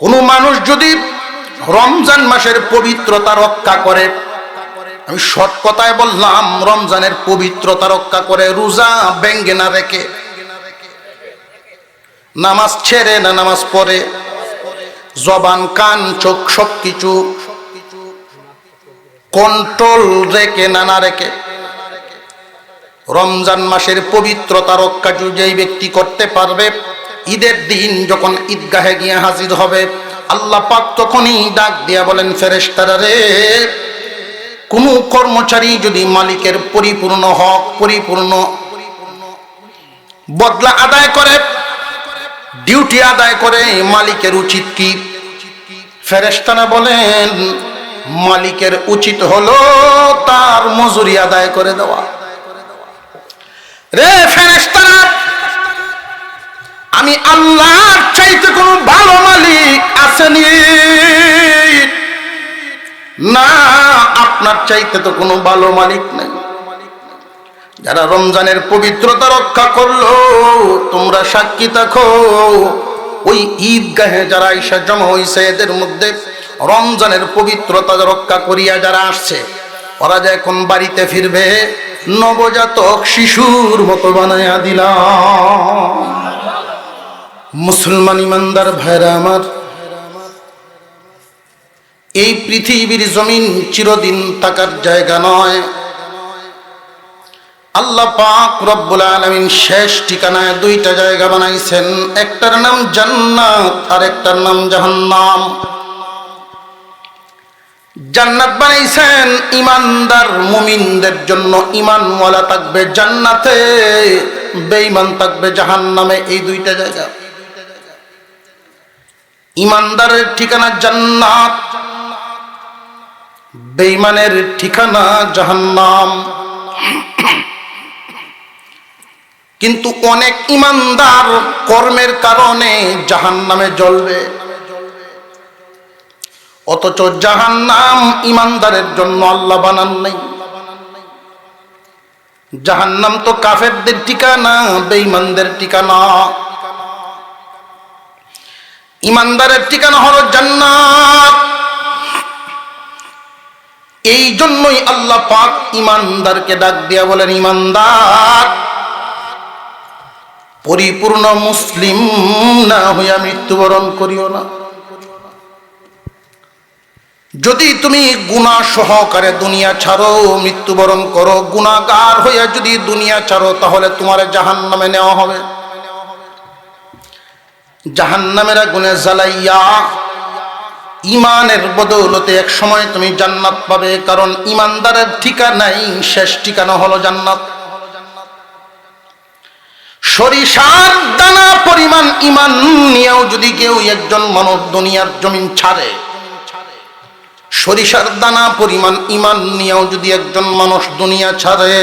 কোনো মানুষ যদি রমজান মাসের পবিত্রতা রক্ষা করে, আমি সৎ কথায় বললাম, রমজানের পবিত্রতা রক্ষা করে, রোজা ভেঙ্গে না রেখে, নামাজ ছেড়ে না নামাজ পড়ে, জবান কান চোখ সবকিছু কন্ট্রোল রেখে না রেখে রমজান মাসের পবিত্রতা রক্ষা যেই ব্যক্তি করতে পারবে, ঈদের দিন যখন ঈদগাহে গিয়ে হাজির হবে, আল্লাহ পাক তখনই ডাক দিয়া বলেন, ফেরেশতারা রে, কোনো কর্মচারী যদি মালিকের পরিপূর্ণ হক, পরিপূর্ণ বদলা আদায় করে, ডিউটি আদায় করে, মালিকের উচিত কি? ফেরেশতারা বলেন, মালিকের উচিত হলো তার মজুরি আদায় করে দেওয়া। রে ফেরেশতারা, আমি আল্লাহর চাইতে কোনো ভালো মালিক আসেনি? না, আপনার চাইতে তো কোনো ভালো মালিক নেই। যারা রমজানের পবিত্রতা রক্ষা করলো, তোমরা সাক্ষী থাকো, ওই ঈদগাহে যারা ঈশা জমা হইছে, এদের মধ্যে রমজানের পবিত্রতা রক্ষা করিয়া যারা আসছে, ওরা যে এখন বাড়িতে ফিরবে, নবজাতক শিশুর মতো বানায়া দিলাম। মুসলমান ইমানদার ভাইরা আমার, এই পৃথিবীর জমিন চিরদিন থাকার জায়গা নয়। আল্লাহ পাক রব্বুল আলামিন শেষ ঠিকানায় দুইটা জায়গা বানাইছেন, একটার নাম জান্নাত আর একটার নাম জাহান্নাম। জান্নাত বানাইছেন ইমানদার মুমিনদের জন্য, ইমানওয়ালা থাকবে জান্নাতে, বেঈমান থাকবে জাহান্নামে। এই দুইটা জায়গা, ইমানদারের ঠিকানা জান্নাত, বেঈমানের ঠিকানা জাহান্নাম। কিন্তু অনেক ইমানদার কর্মের কারণে জাহান্নামে জ্বলবে, অথচ জাহান্নাম ইমানদারের জন্য আল্লাহ বানান নাই। জাহান্নাম তো কাফেরদের ঠিকানা, বেঈমানদের ঠিকানা। ইমানদারের ঠিকানা হলো জান্নাত। এই জন্যই আল্লাহ পাক ইমানদারকে ডাক দিয়া বলেন, ইমানদার, পরিপূর্ণ মুসলিম না হইয়া মৃত্যুবরণ করিও না। যদি তুমি গুনাহ সহকারে দুনিয়া ছাড়ো, মৃত্যুবরণ করো, গুনাহগার হইয়া যদি দুনিয়া ছাড়ো, তাহলে তোমার জাহান্নামে নেওয়া হবে। জাহান্নামের আগুনে জ্বালাইয়া ইমানের বদৌলতে এক সময় তুমি জান্নাত পাবে, কারণ ইমানদারের ঠিকানাই শেষ ঠিকানা হলো জান্নাত। সরিষার দানা পরিমাণ ইমান নিয়েও যদি কেউ একজন মানুষ দুনিয়ার জমিন ছাড়ে, সরিষার দানা পরিমাণ ইমান নিয়েও যদি একজন মানুষ দুনিয়া ছাড়ে,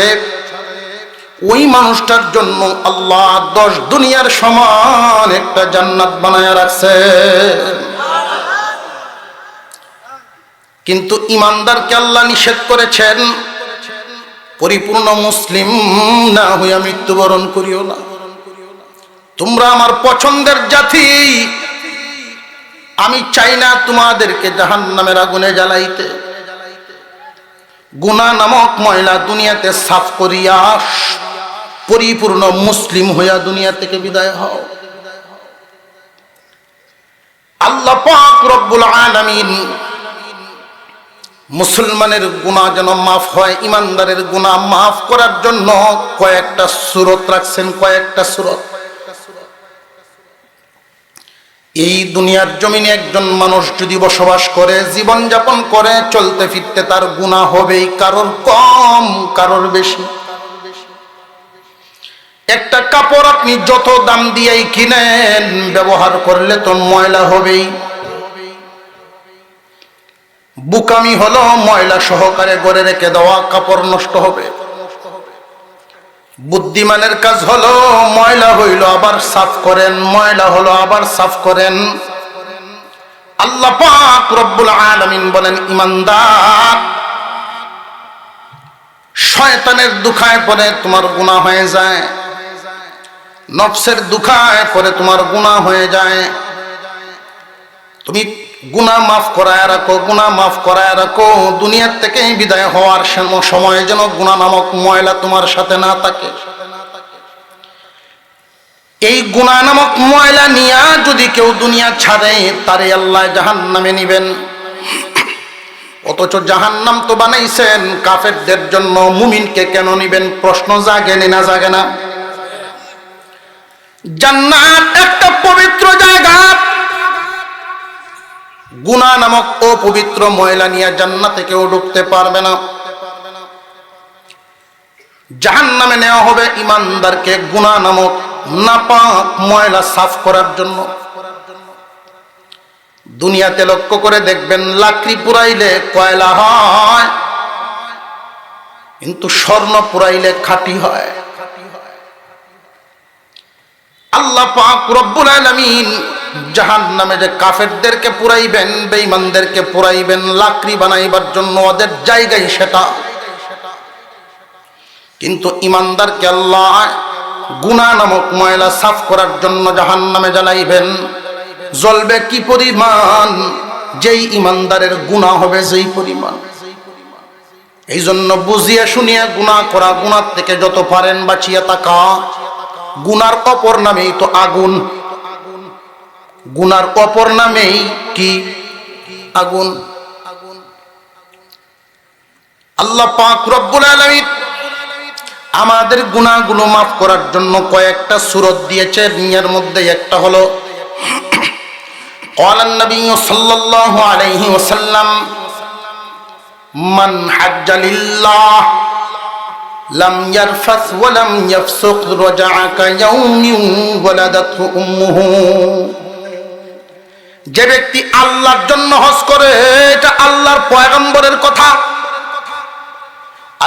ওই মানুষটার জন্য আল্লাহ 10 দুনিয়ার সমান একটা জান্নাত বানায়া রাখছে। কিন্তু ইমানদারকে আল্লাহ নিষেধ করেছেন, পরিপূর্ণ মুসলিম না হইয়া মৃত্যুবরণ করিও না। তোমরা আমার পছন্দের জাতি, আমি চাই না তোমাদেরকে জাহান্নামের আগুনে জ্বালাইতে। গুনাহ নামক ময়লা দুনিয়াতে সাফ করিয়া পরিপূর্ণ মুসলিম হইয়া দুনিয়া থেকে বিদায় হও। আল্লাহ পাক রব্বুল আলামিন মুসলমানের গুনাহ যেন মাফ হয়, ইমানদারের গুনাহ মাফ করার জন্য কয়েকটা সূরত রাখছেন, কয়েকটা সূরত। এই দুনিয়ার জমিনে একজন মানুষ যদি বসবাস করে, জীবন যাপন করে, চলতে ফিরতে তার গুনাহ হবেই, কারোর কম কারোর বেশি। একটা কাপড় আপনি যত দাম দিয়েই কিনেন, ব্যবহার করলে তো ময়লা হবেই। বুকামি হলো ময়লা সহকারে গড়ে রেখে দেওয়া, কাপড় নষ্ট হবে। বুদ্ধিমানের কাজ হলো ময়লা হইল আবার সাফ করেন, ময়লা হলো আবার সাফ করেন। আল্লাহ পাক রব্বুল আলামিন বলেন, ইমানদার, শয়তানের দুখায় পড়ে তোমার গুনাহ হয়ে যায়, নফসের দুখায় পড়ে তোমার গুনাহ হয়ে যায়। তুমি গুনাহ মাফ করায় রাখো, গুনাহ মাফ করায় রাখো, দুনিয়ার থেকে বিদায় হওয়ার সময় যেন গুনাহ নামক ময়লা তোমার সাথে না থাকে। এই গুনাহ নামক ময়লা নিয়া যদি কেউ দুনিয়া ছাড়ে, তারে আল্লাহ জাহান্নামে নিবেন। অথচ জাহান্নাম তো বানাইছেন কাফেরদের জন্য, মুমিনকে কেন নিবেন? প্রশ্ন জাগে না জাগে না? জান্নাত একটা পবিত্র জায়গা, গুনাহ নামক অপবিত্র ময়লা নিয়ে জান্নাতে কেউ ঢুকতে পারবে না। জাহান্নামে নেওয়া হবে ইমানদারকে গুনাহ নামক নাপাক ময়লা সাফ করার জন্য। দুনিয়াতে লক্ষ্য করে দেখবেন, লাকড়ি পুরাইলে কয়লা হয়, কিন্তু স্বর্ণ পুরাইলে খাঁটি হয়। আল্লাহ পাক রব্বুল আলামিন জাহান্নামে যে কাফেরদেরকে পুরাইবেন, বেঈমানদেরকে পুরাইবেন লাকড়ি বানাইবার জন্য, ওদের জায়গায় সেটা। কিন্তু ইমানদারকে আল্লাহ গুনাহ নামক ময়লা সাফ করার জন্য জাহান্নামে জ্বালাইবেন। জ্বলবে কি পরিমাণ? যেই ইমানদারের গুনাহ হবে যেই পরিমাণ। এই জন্য বুঝিয়া শুনিয়া গুনাহ করা, গুনাহ থেকে যত পারেন বাঁচিয়া থাকা। গুনার অপর নামেই তো আগুন, গুনার অপর নামেই কি? আগুন। আল্লাহ পাক রব্বুল আলামিন আমাদের গুনাহগুলো মাফ করার জন্য কয়েকটা সূরত দিয়েছেন। এর মধ্যে একটা হলো ক্বালান নবী সাল্লাল্লাহু আলাইহি ওয়াসাল্লাম মান হাজ্জা লিল্লাহ লাম ইয়ারফাস ওয়া লাম ইয়াফসুক রাজা'a কায়াউমিন ওয়ালাদাতহু উম্মুহু। যে ব্যক্তি আল্লাহর জন্য হজ করে, এটা আল্লাহর পয়গম্বরের কথা।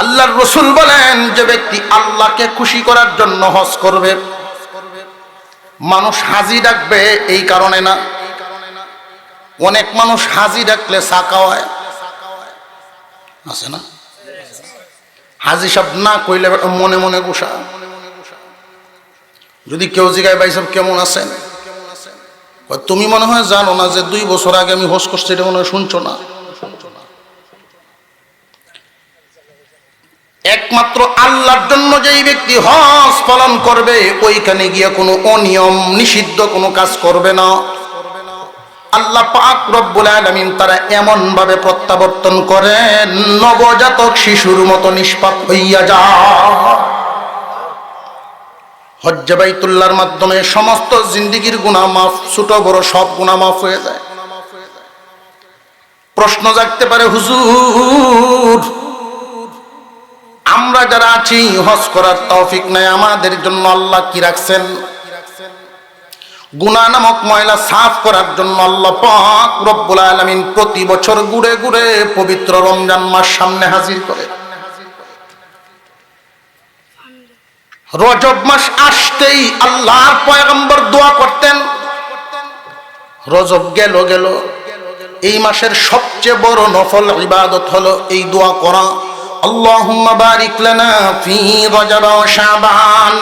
আল্লাহর রাসূল বলেন, যে ব্যক্তি আল্লাহকে খুশি করার জন্য হজ করবে। মানুষ হাজি ডাকবে এই কারণে না। অনেক মানুষ হাজি ডাকলে সাকা হয়, আছে না? হাজি সাহেব না কইলে মনে মনে গুসা। যদি কেউ জিগায় ভাই সাহেব কেমন আছেন, তুমি মনে হয় জানো না যে 2 বছর আগে আমি হজ করছি, এটা মনে হয় শুনছো না। একমাত্র আল্লাহর জন্য যেই ব্যক্তি হজ পালন করবে, ওইখানে গিয়ে কোনো অনিয়ম নিষিদ্ধ কোনো কাজ করবে না। আল্লাহ পাক রব্বুল আলামিন তারা এমন ভাবে প্রত্যাবর্তন করেন, নবজাতক শিশুর মতো নিষ্পাপ হইয়া যায়। হজ্জে বাইতুল্লাহর মাধ্যমে সমস্ত জিন্দেগীর গুনাহ মাফ, ছোট বড় সব গুনাহ মাফ হয়ে যায়। প্রশ্ন জাগতে পারে, হুজুর আমরা যারা আছি হজ করার তৌফিক নাই, আমাদের জন্য আল্লাহ কি রাখছেন? গুনাহ নামক ময়লা সাফ করার জন্য আল্লাহ পাক রব্বুল আলামিন প্রতি বছর ঘুরে ঘুরে পবিত্র রমজান মাস সামনে হাজির করে। রজব মাস আসতেই আল্লাহর পয়গম্বর দোয়া করতেন। রজব গেল গেল, এই মাসের সবচেয়ে বড় নফল ইবাদত হলো এই দোয়া করা, আল্লাহুম্মা বারিক লানা ফি রজব ওয়া শাবান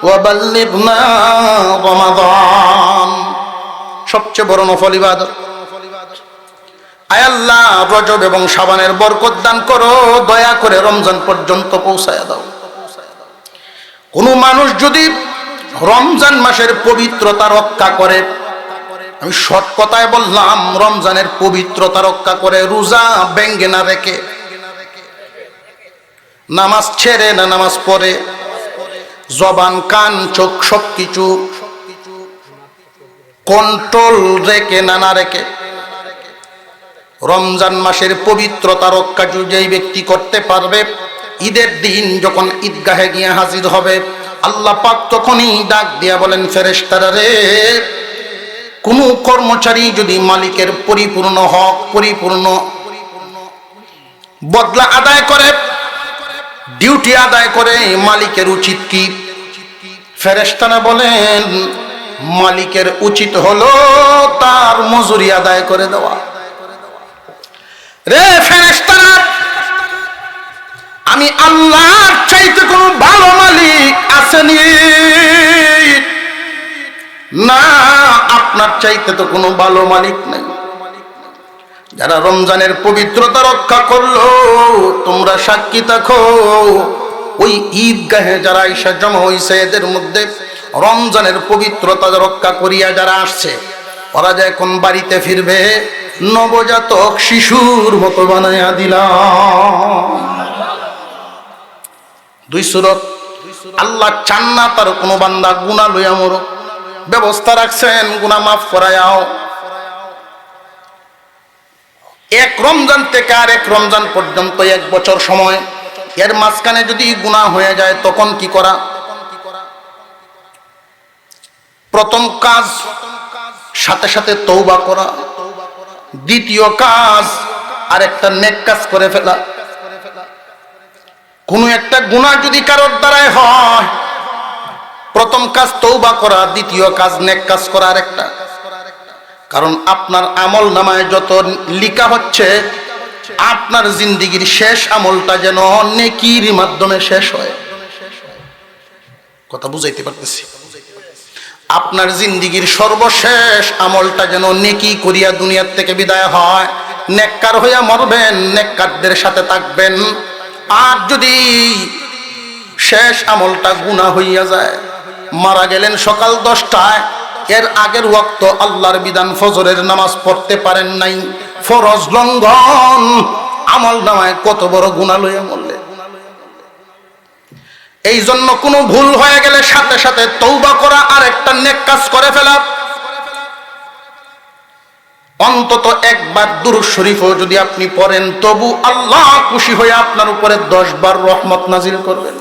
ওয়া বাল্লিগনা রমাদান। সবচেয়ে বড় নফল ইবাদত। আয় আল্লাহ, রজব এবং শাবানের বরকত দান করো, দয়া করে রমজান পর্যন্ত পৌঁছায়া দাও। কোন মানুষ যদি রমজান মাসের পবিত্রতা রক্ষা করে, আমি শর্ট কথায় বললাম, রমজানের পবিত্রতা রক্ষা করে, রোজা ভেঙ্গে না রেখে, নামাজ ছেড়ে না নামাজ পড়ে, জবান কান চোখ সবকিছু কন্ট্রোল রেখে না রেখে, রমজান মাসের পবিত্রতা রক্ষা যেই ব্যক্তি করতে পারবে, ঈদের দিন যখন ঈদগাহে গিয়ে হাজির হবে, আল্লাহ পাক তখনই ডাক দিয়া বলেন, ফেরেশতারা রে, কোন কর্মচারী যদি মালিকের পরিপূর্ণ হক, পরিপূর্ণ বদলা আদায় করে, ডিউটি আদায় করে, মালিকের উচিত কি? ফেরেশতারা বলেন, মালিকের উচিত হলো তার মজুরি আদায় করে দেওয়া। রে ফেরেশতারা, আমি আল্লাহর চাইতে কোনো ভালো মালিক আসেনি। না, আপনার চাইতে তো কোনো ভালো মালিক নাই। যারা রমজানের পবিত্রতা রক্ষা করলো, তোমরা সাক্ষী থাকো, ওই ঈদগাহে যারা ঈশা জমা হইছে, এদের মধ্যে রমজানের পবিত্রতা রক্ষা করিয়া যারা আসছে, ওরা যে এখন বাড়িতে ফিরবে নবজাতক শিশুর মতো বানাইয়া দিলাম। দুই সুরত, আল্লাহ চান না তার কোনো বান্দা গুনাহ লইয়া মরুক, ব্যবস্থা রাখছেন গুনাহ মাফ করায়াও। এক রমজান থেকে আর এক রমজান পর্যন্ত 1 বছর সময়, এর মাঝখানে যদি গুনাহ হয়ে যায় তখন কি করা? প্রথম কাজ সাথে সাথে তওবা করা, দ্বিতীয় কাজ আরেকটা নেক কাজ করে ফেলা। কোনো একটা গুনাহ যদি কারোর দ্বারাই হয়, প্রথম কাজ তওবা করা, দ্বিতীয় কাজ নেক কাজ করা আরেকটা। কারণ আপনার আমল নামায় যত লিখা হচ্ছে, আপনার জিন্দেগীর শেষ আমলটা যেন নেকির মাধ্যমে শেষ হয়। কথা বুঝাইতে পারতেছি? আপনার জিন্দেগীর সর্বশেষ আমলটা যেন নেকি করিয়া দুনিয়ার থেকে বিদায় হয়। নেককার হইয়া মরবেন, নেককারদের সাথে থাকবেন। আর যদি শেষ আমলটা গুনাহ হইয়া যায়, মারা গেলেন সকাল 10টায়, এর আগের ওয়াক্ত আল্লাহর বিধান ফজরের নামাজ পড়তে পারেন নাই, ফরজ লঙ্ঘন, আমল নামায় কত বড় গুনাহ লইয়া মরলেন। এই জন্য কোনো ভুল হয়ে গেলে সাথে সাথে তওবা করা আর একটা নেক কাজ করে ফেলা। অন্তত একবার দুরূদ শরীফও যদি আপনি পড়েন, তবু আল্লাহ খুশি হয়ে আপনার উপরে 10 বার রহমত নাজিল করবেন।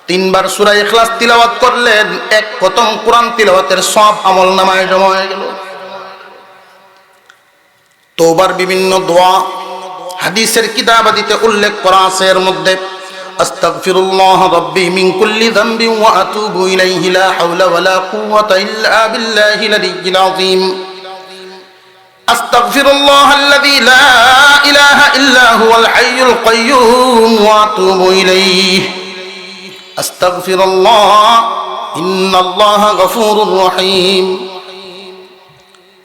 3 বার সূরা ইখলাস তিলাওয়াত করলেন, 1 খতম কোরআন তিলাওয়াতের সব আমল নামায় জমা হয়ে গেল। তওবার বিভিন্ন দোয়া হাদিসের কিতাবাদিতে উল্লেখ করা আছে, এর মধ্যে আস্তাগফিরুল্লাহ রাব্বি মিন কুল্লি যামবিন ওয়া আতুবু ইলাইহি লা হাওলা ওয়ালা কুওয়াতা ইল্লা বিল্লাহিল আলিয়্যিল আযীম। আস্তাগফিরুল্লাহাল্লাযী লা ইলাহা ইল্লা হুয়াল হাইয়ুল কাইয়্যুম ওয়া আতুবু ইলাইহি। আস্তাগফিরুল্লাহ ইন্নাল্লাহা গফুরুর রহিম।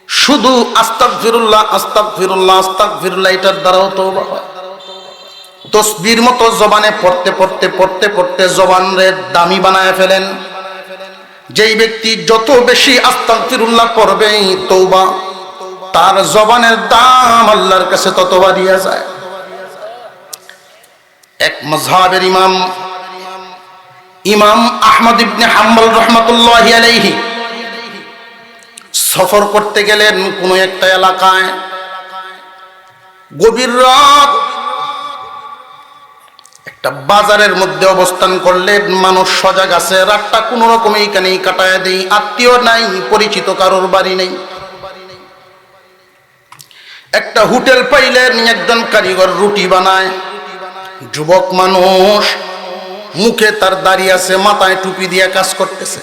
শুধু আস্তাগফিরুল্লাহ আস্তাগফিরুল্লাহ আস্তাগফিরুল্লাহ এটার দ্বারাও তওবা হয়। তসবির মতো জবানে পড়তে পড়তে পড়তে পড়তে জবানের দামি বানায় ফেলেন। যেই ব্যক্তি যত বেশি আস্তাগফিরুল্লাহ পড়বে, তওবা, তার জবানের দাম আল্লাহর কাছে তত বাড়িয়া যায়। এক মাযহাবের ইমাম আহমদ ইবনে হাম্বল রাহমাতুল্লাহি আলাইহি সফর করতে গেলেন কোন একটা এলাকায়। গভীর রাত, একটা বাজারের মধ্যে অবস্থান করলেন। মানুষ সজাগ আছে, রাতটা কোন রকমে এখানেই কাটায় দেই, আত্মীয় নাই, পরিচিত কারোর বাড়ি নেই। একটা হোটেল পাইলেন, একজন কারিগর রুটি বানায়। যুবক মানুষ, মুখে তার দাড়ি আছে, মাথায় টুপি দিয়ে কাজ করতেছে।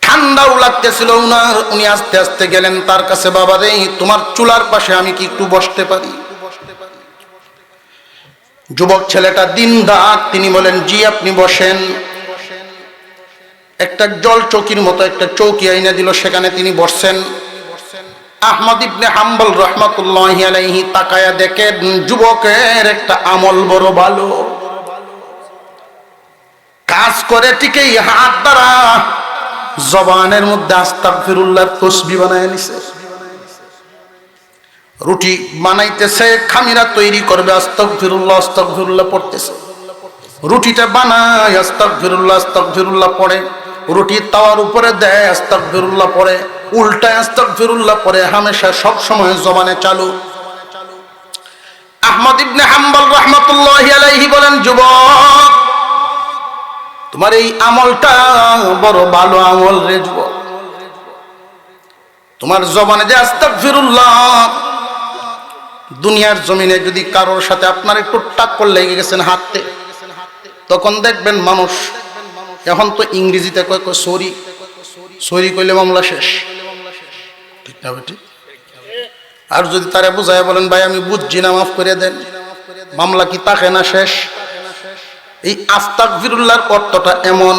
ঠান্ডাও লাগতেছিল উনার। উনি আস্তে আস্তে গেলেন তার কাছে। বাবা রে, তোমার চুলার পাশে আমি কি একটু বসতে পারি? যুবক ছেলেটা দিনদার, তিনি বলেন জি আপনি বসেন। একটা জল চৌকির মতো একটা চৌকি আইনা দিল, সেখানে তিনি বসছেন। আহমদ ইবনে হাম্বল রাহমাতুল্লাহি আলাইহি তাকায়া দেখেন যুবকের একটা আমল বড় ভালো। কাজ করে ঠিকই, হাত দ্বারা জবানের মধ্যে আস্তাগফিরুল্লাহর তাসবিহ বানায় নিছে। রুটি বানাইতেছে, খামিরা তৈরি করবে, আস্তাগফিরুল্লাহ আস্তাগফিরুল্লাহ পড়তেছে। রুটিটা বানায়, আস্তাগফিরুল্লাহ আস্তাগফিরুল্লাহ পড়ে। রুটি তাওয়ার উপরে দেয়, আস্তাগফিরুল্লাহ পড়ে। উল্টায় আস্তাগফিরুল্লাহ পড়ে, হামেশা সব সময় জবানে চালু। আহমদ ইবনে হাম্বল রাহমাতুল্লাহি আলাইহি বলেন, যুবক, তোমার এই আমলটা বড় ভালো আমল রে যুবক। তোমার জবানে যে আস্তাগফিরুল্লাহ, দুনিয়ার জমিনে যদি কারোর সাথে আপনার একটু টাক্কর লেগে গেছেন হাতে, তখন দেখবেন মানুষ, এখন তো ইংরেজিতে কয় সরি, সরি কইলে মামলা শেষ, ঠিক না বেটি? আর যদি তারা বুঝায় বলেন ভাই আমি বুঝছি না, মাফ করে দেন, মামলা কি তাকে না শেষ? এই আস্তাগফিরুল্লাহর অর্থটা এমন,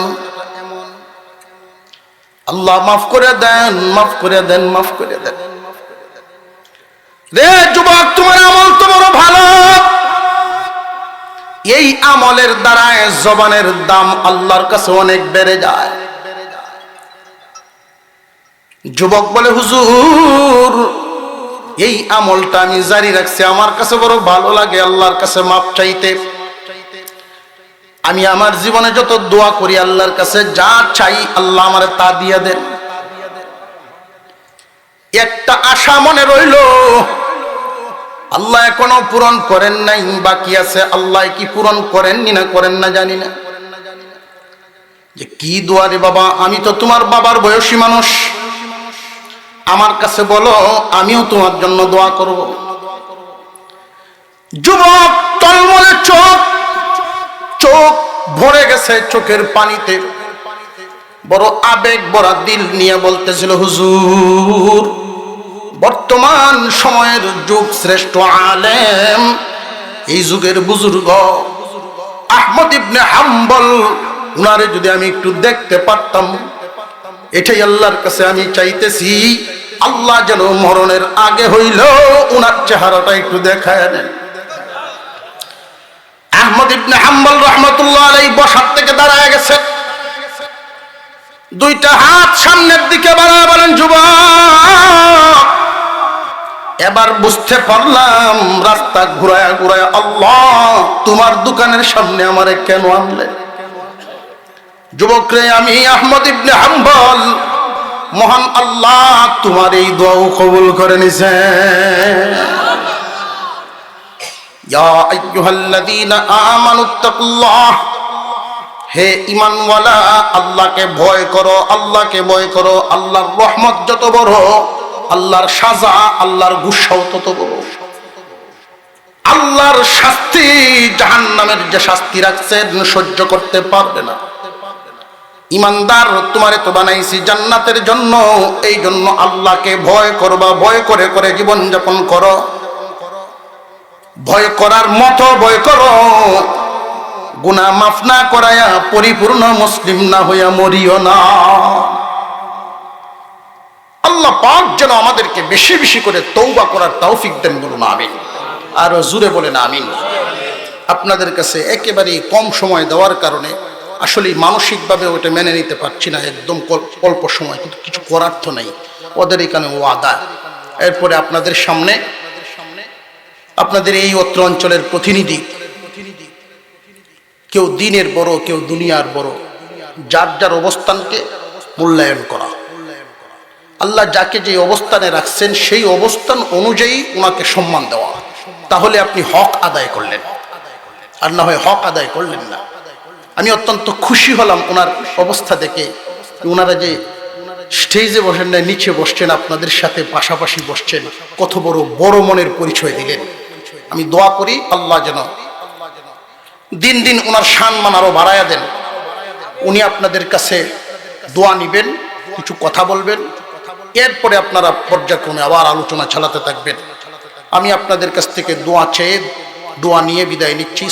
আল্লাহ মাফ করে দেন, মাফ করে দেন, মাফ করে দেন। রে যুবক, তোমার আমল তো বড় ভালো, এই আমলের দ্বারায় জবানের দাম আল্লাহর কাছে অনেক বেড়ে যায়। যুবক বলে, হুজুর এই আমলটা আমি জারি রাখছি, আমার কাছে বড় ভালো লাগে আল্লাহর কাছে মাপ চাইতে। আমি আমার জীবনে যত দোয়া করি আল্লাহর কাছে যা চাই আল্লাহ আমারে তা দিয়ে দেন। একটা আশা মনে রইল, আল্লাহ এখনো পূরণ করেন নাই, বাকি আছে। আল্লাহ কি পূরণ করেননি না করেন না জানি না। যে কি দোয়া রে বাবা, আমি তো তোমার বাবার বয়সী মানুষ, আমার কাছে বলো, আমিও তোমার জন্য দোয়া করব। যুবক টলমলে চোখ, চোখ ভরে গেছে চোখের পানিতে, বড় আবেগ ভরা দিল নিয়ে বলতেছিল, হুজুর বর্তমান সময়ের যুগ শ্রেষ্ঠ আলেম, এই যুগের বুজুর্গ আহমদ ইবনে হাম্বল, উনারে যদি আমি একটু দেখতে পারতাম, এটাই আল্লাহর কাছে আমি চাইতেছি। আল্লাহ যেন মরণের আগে হইল উনার চেহারাটা একটু দেখায় দেন। আহমদ ইবনে হাম্বল রাহমাতুল্লাহ আলাইহি বসার থেকে দাঁড়ায় গেছে, দুইটা হাত সামনের দিকে বাড়ায় বলেন, যুবক এবার বুঝতে পারলাম রাস্তা ঘুরায় ঘুরায় আল্লাহ তোমার দোকানের সামনে আমারে কেন আনলে। যুবক রে, আমি আহমদ ইবনে হাম্বল, মহান আল্লাহ তোমার এই দোয়াও কবুল করে নিছেন। ইয়া আইয়ুহাল্লাযীনা আমানুত্তাকুল্লাহ, হে ঈমানওয়ালা আল্লাহকে ভয় করো, আল্লাহকে ভয় করো। আল্লাহর রহমত যত বড়, আল্লাহর সাজা, আল্লাহর গুসাও তত বড়। আল্লাহর শাস্তি, জাহান্নামের যে শাস্তি রাখছেন সহ্য করতে পারবে না। ইমানদার, তোমারে তো বানাইছি জান্নাতের জন্য, এই জন্য আল্লাহকে ভয় করবা, ভয় করে করে জীবন যাপন করো। ভয় করার মতো ভয় করো, গুনাহ মাফ না করায়া পরিপূর্ণ মুসলিম না হইয়া মরিও না। আল্লাহ পাক যেন আমাদেরকে বেশি বেশি করে তওবা করার তৌফিক দেন, বলুন আমিন। আর জোরে বলেন আমিন। আপনাদের কাছে একেবারে কম সময় দেওয়ার কারণে আসলে মানসিকভাবে ওটা মেনে নিতে পারছি না, একদম অল্প সময়, কিন্তু কিছু করার তো নাই, ওদের এখানে ওয়াদা। এরপরে আপনাদের সামনে আপনাদের এই অত্র অঞ্চলের প্রতিনিধি, কেউ দিনের বড়, কেউ দুনিয়ার বড়, যার যার অবস্থানকে মূল্যায়ন করা। আল্লাহ যাকে যে অবস্থানে রাখছেন সেই অবস্থান অনুযায়ী ওনাকে সম্মান দেওয়া, তাহলে আপনি হক আদায় করলেন, আর না হয় হক আদায় করলেন না। আমি অত্যন্ত খুশি হলাম ওনার অবস্থা দেখে, ওনারা যে স্টেজে বসেন না, নিচে বসছেন, আপনাদের সাথে পাশাপাশি বসছেন, কত বড় বড় মনের পরিচয় দিলেন। আমি দোয়া করি আল্লাহ যেন দিন দিন ওনার সম্মান আরো বাড়ায়া দেন। উনি আপনাদের কাছে দোয়া নিবেন, কিছু কথা বলবেন, এরপরে আপনারা পর্যায়ক্রমে আবার আলোচনা চালাতে থাকবেন। আমি আপনাদের কাছ থেকে দোয়া চেয়ে, দোয়া নিয়ে বিদায় নিচ্ছি।